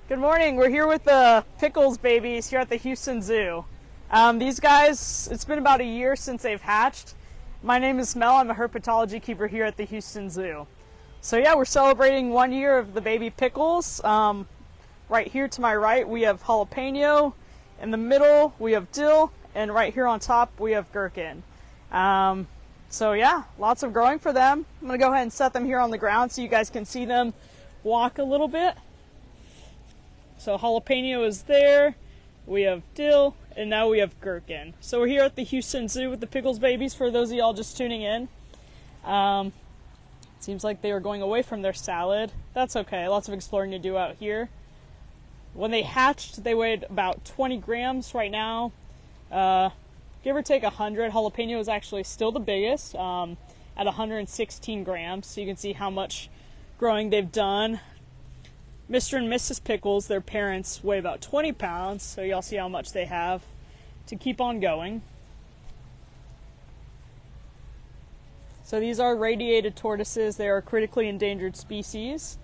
Good morning. We're here with the Pickles babies here at the Houston Zoo. These guys, it's been about a year since they've hatched. My name is Mel. I'm a herpetology keeper here at the Houston Zoo. So yeah, we're celebrating 1 year of the baby Pickles. Right here to my right, we have Jalapeño. In the middle, we have Dill. And right here on top, we have Gherkin. So yeah, lots of growing for them. I'm going to go ahead and set them here on the ground so you guys can see them walk a little bit. So Jalapeño is there, we have Dill, and now we have Gherkin. So we're here at the Houston Zoo with the Pickles babies for those of y'all just tuning in. Seems like they are going away from their salad. That's okay, lots of exploring to do out here. When they hatched, they weighed about 20 grams right now. Give or take 100. Jalapeño is actually still the biggest at 116 grams. So you can see how much growing they've done. Mr. and Mrs. Pickles, their parents, weigh about 20 pounds, so y'all see how much they have to keep on going. So these are radiated tortoises. They are a critically endangered species.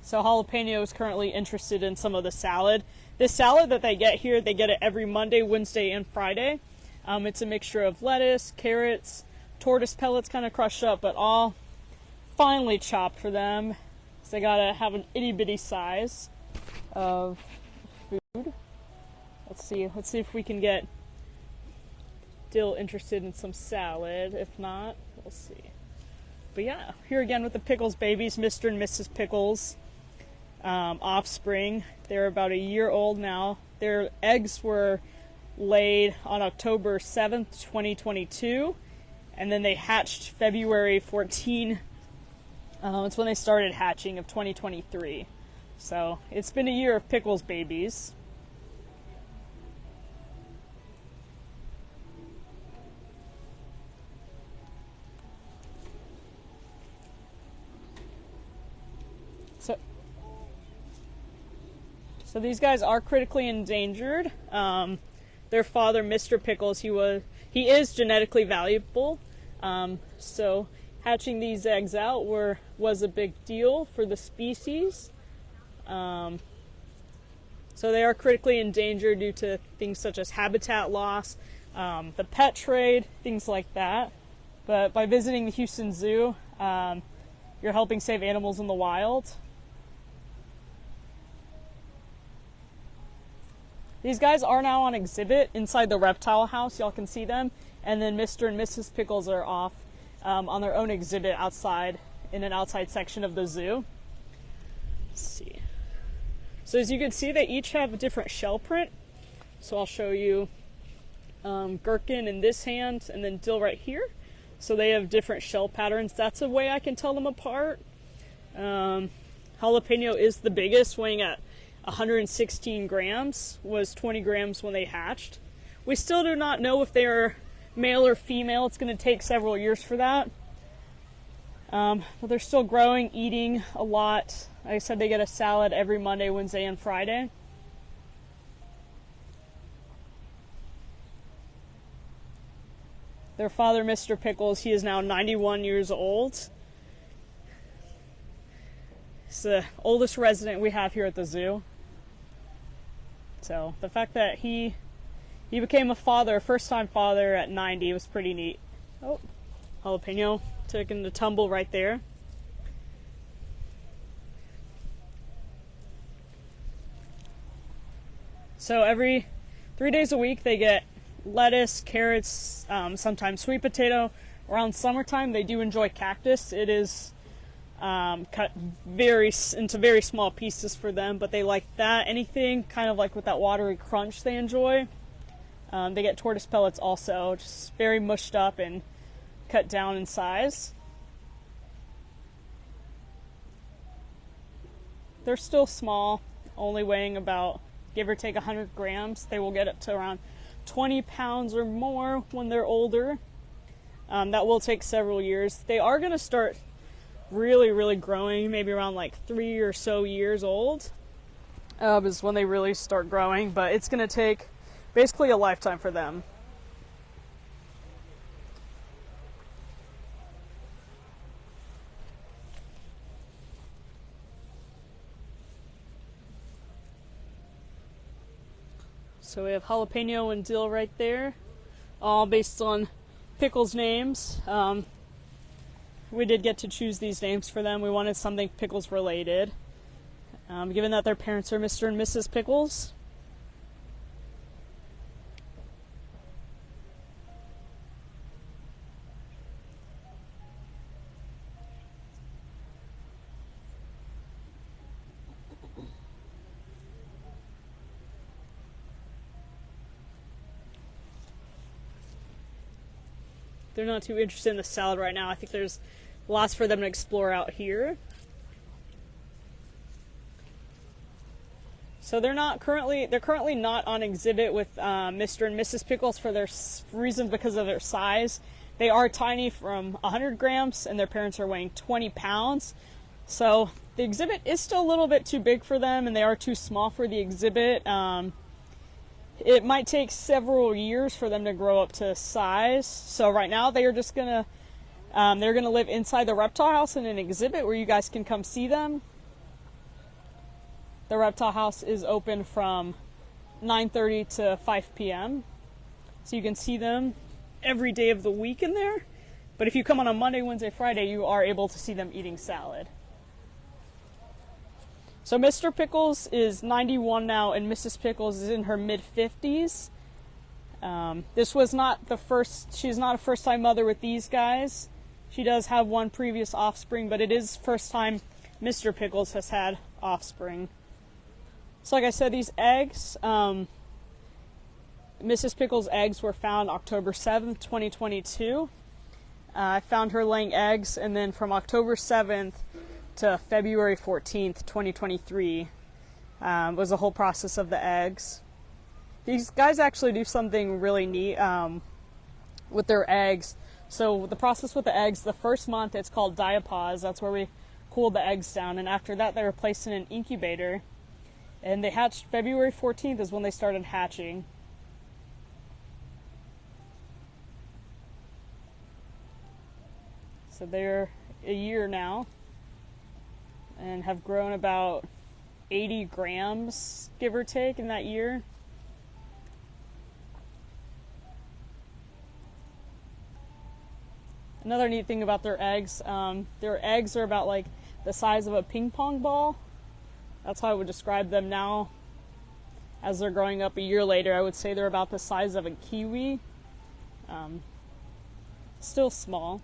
So Jalapeño is currently interested in some of the salad. This salad that they get here, they get it every Monday, Wednesday, and Friday. It's a mixture of lettuce, carrots, tortoise pellets kind of crushed up, but all finely chopped for them. So they gotta have an itty bitty size of food. Let's see if we can get Dill interested in some salad. If not, we'll see. But yeah, here again with the Pickles babies, Mr. and Mrs. Pickles, offspring. They're about a year old now. Their eggs were laid on October 7th, 2022, and then they hatched February 14. It's when they started hatching of 2023. So it's been a year of Pickles babies. So these guys are critically endangered. Their father, Mr. Pickles, he is genetically valuable. So hatching these eggs out was a big deal for the species. So they are critically endangered due to things such as habitat loss, the pet trade, things like that. But by visiting the Houston Zoo, you're helping save animals in the wild. These guys are now on exhibit inside the Reptile House. Y'all can see them. And then Mr. and Mrs. Pickles are off on their own exhibit outside in an outside section of the zoo. Let's see. So as you can see, they each have a different shell print. So I'll show you Gherkin in this hand and then Dill right here. So they have different shell patterns. That's a way I can tell them apart. Jalapeño is the biggest, weighing at 116 grams, was 20 grams when they hatched. We still do not know if they're male or female. It's going to take several years for that. But they're still growing, eating a lot. Like I said, they get a salad every Monday, Wednesday, and Friday. Their father, Mr. Pickles, he is now 91 years old. He's the oldest resident we have here at the zoo. So the fact that he became a father, first-time father at 90 was pretty neat. Oh, Jalapeño taking the tumble right there. So every 3 days a week they get lettuce, carrots, sometimes sweet potato. Around summertime they do enjoy cactus. It is cut into very small pieces for them, but they like that. Anything kind of like with that watery crunch they enjoy. They get tortoise pellets also, just very mushed up and cut down in size. They're still small, only weighing about, give or take 100 grams. They will get up to around 20 pounds or more when they're older. That will take several years. They are going to start really growing, maybe around like 3 or so years old is when they really start growing, but it's going to take basically a lifetime for them. So we have Jalapeño and Dill right there, all based on Pickles names. We did get to choose these names for them. We wanted something Pickles related, given that their parents are Mr. and Mrs. Pickles. They're not too interested in the salad right now. I think there's lots for them to explore out here. So they're currently not on exhibit with Mr. and Mrs. Pickles for their reasons because of their size. They are tiny, from 100 grams, and their parents are weighing 20 pounds. So the exhibit is still a little bit too big for them, and they are too small for the exhibit. It might take several years for them to grow up to size. So right now they are just gonna they're gonna live inside the reptile house in an exhibit where you guys can come see them. The reptile house is open from 9:30 to 5 p.m. so you can see them every day of the week in there. But if you come on a Monday, Wednesday, Friday, you are able to see them eating salad. So Mr. Pickles is 91 now, and Mrs. Pickles is in her mid-50s. This was not the first, she's not a first-time mother with these guys. She does have one previous offspring, but it is first time Mr. Pickles has had offspring. So like I said, these eggs, Mrs. Pickles' eggs were found October 7th, 2022. I found her laying eggs, and then from October 7th to February 14th, 2023 was the whole process of the eggs. These guys actually do something really neat with their eggs. So the process with the eggs, the first month it's called diapause. That's where we cool the eggs down, and after that they're placed in an incubator. And they hatched February 14th is when they started hatching. So they're a year now and have grown about 80 grams, give or take, in that year. Another neat thing about their eggs are about like the size of a ping pong ball. That's how I would describe them now. As they're growing up a year later, I would say they're about the size of a kiwi. Still small.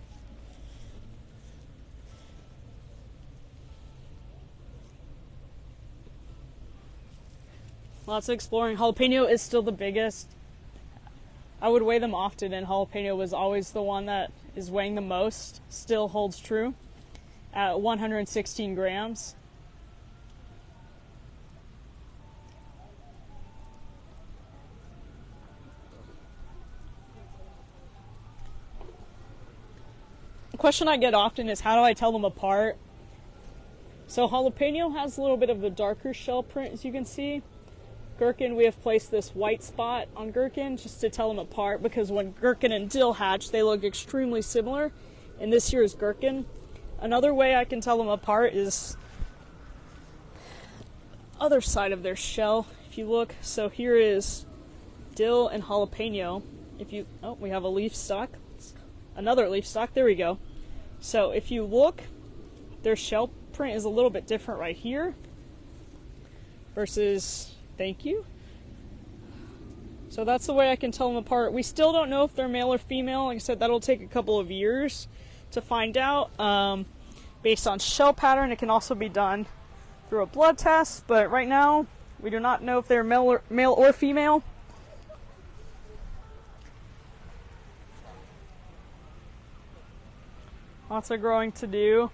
Lots of exploring. Jalapeño is still the biggest. I would weigh them often, and Jalapeño was always the one that is weighing the most. Still holds true at 116 grams. The question I get often is, how do I tell them apart? So Jalapeño has a little bit of the darker shell print, as you can see. Gherkin, we have placed this white spot on Gherkin just to tell them apart, because when Gherkin and Dill hatch, they look extremely similar. And this here is Gherkin. Another way I can tell them apart is other side of their shell. If you look, so here is Dill and Jalapeño. We have a leaf stalk. Another leaf stalk, there we go. So if you look, their shell print is a little bit different right here versus, thank you. So that's the way I can tell them apart. We still don't know if they're male or female. Like I said, that'll take a couple of years to find out. Based on shell pattern, it can also be done through a blood test, but right now we do not know if they're male or female. Lots of growing to do.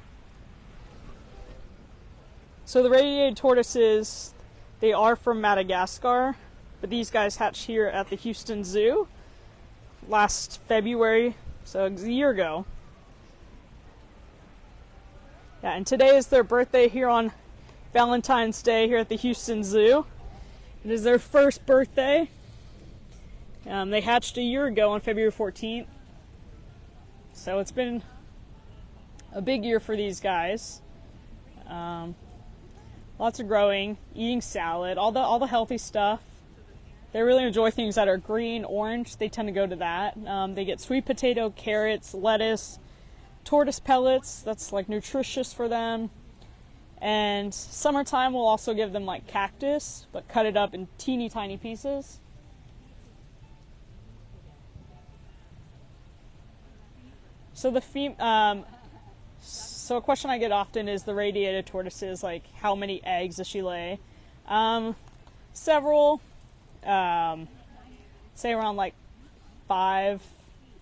So the radiated tortoises, they are from Madagascar, but these guys hatched here at the Houston Zoo last February, so a year ago. Yeah, and today is their birthday here on Valentine's Day here at the Houston Zoo. It is their first birthday. They hatched a year ago on February 14th. So it's been a big year for these guys. Lots of growing, eating salad, all the healthy stuff They really enjoy things that are green, orange. They tend to go to that. They get sweet potato, carrots, lettuce, tortoise pellets. That's like nutritious for them. And summertime we'll also give them like cactus, but cut it up in teeny tiny pieces. So so a question I get often is the radiated tortoises, like how many eggs does she lay? Several, say around like 5,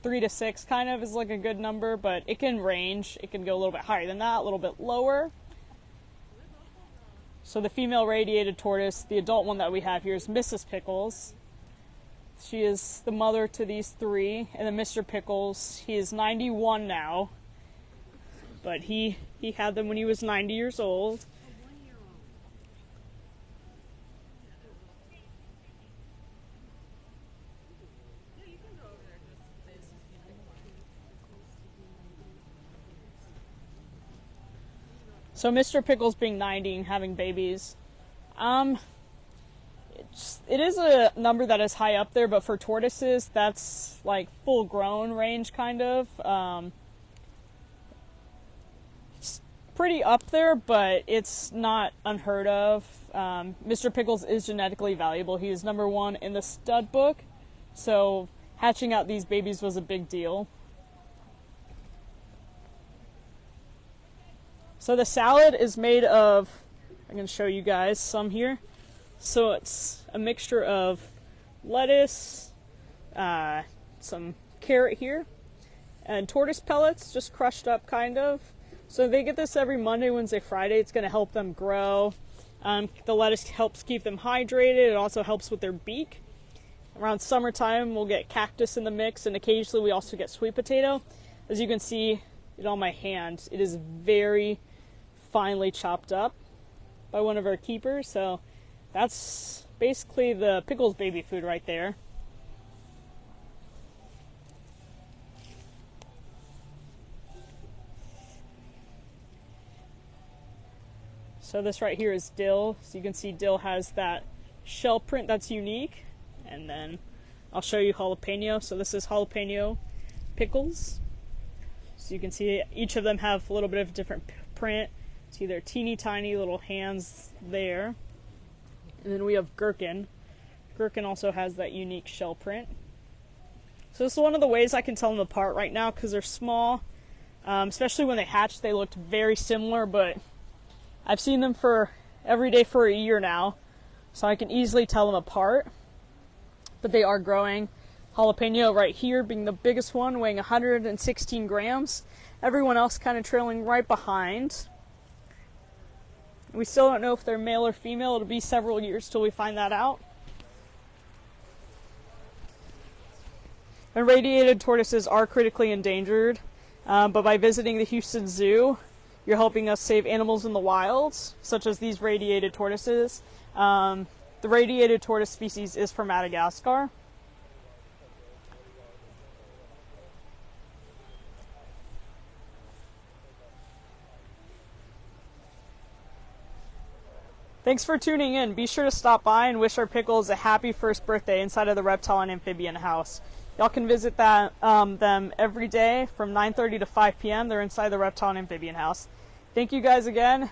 3 to 6 kind of is like a good number, but it can range. It can go a little bit higher than that, a little bit lower. So the female radiated tortoise, the adult one that we have here is Mrs. Pickles. She is the mother to these 3, and then Mr. Pickles, he is 91 now, but he had them when he was 90 years old. So Mr. Pickles being 90 and having babies, it is a number that is high up there, but for tortoises, that's like full grown range kind of. It's pretty up there, but it's not unheard of. Mr. Pickles is genetically valuable. He is #1 in the stud book, so hatching out these babies was a big deal. So the salad is made of, I'm going to show you guys some here. So it's a mixture of lettuce, some carrot here, and tortoise pellets, just crushed up kind of. So they get this every Monday, Wednesday, Friday. It's going to help them grow. The lettuce helps keep them hydrated. It also helps with their beak. Around summertime, we'll get cactus in the mix, and occasionally we also get sweet potato. As you can see it on my hand, it is very finely chopped up by one of our keepers. So that's basically the Pickles baby food right there. So this right here is Dill. So you can see Dill has that shell print that's unique. And then I'll show you Jalapeño. So this is Jalapeño Pickles. So you can see each of them have a little bit of a different print. See their teeny tiny little hands there. And then we have Gherkin. Gherkin also has that unique shell print. So this is one of the ways I can tell them apart right now because they're small. Especially when they hatch, they looked very similar, but I've seen them for every day for a year now, so I can easily tell them apart. But they are growing. Jalapeño right here being the biggest one, weighing 116 grams. Everyone else kind of trailing right behind. We still don't know if they're male or female. It'll be several years till we find that out. And radiated tortoises are critically endangered, but by visiting the Houston Zoo, you're helping us save animals in the wild, such as these radiated tortoises. The radiated tortoise species is from Madagascar. Thanks for tuning in. Be sure to stop by and wish our Pickles a happy first birthday inside of the Reptile and Amphibian House. Y'all can visit them every day from 9:30 to 5 p.m. They're inside the Reptile and Amphibian House. Thank you guys again.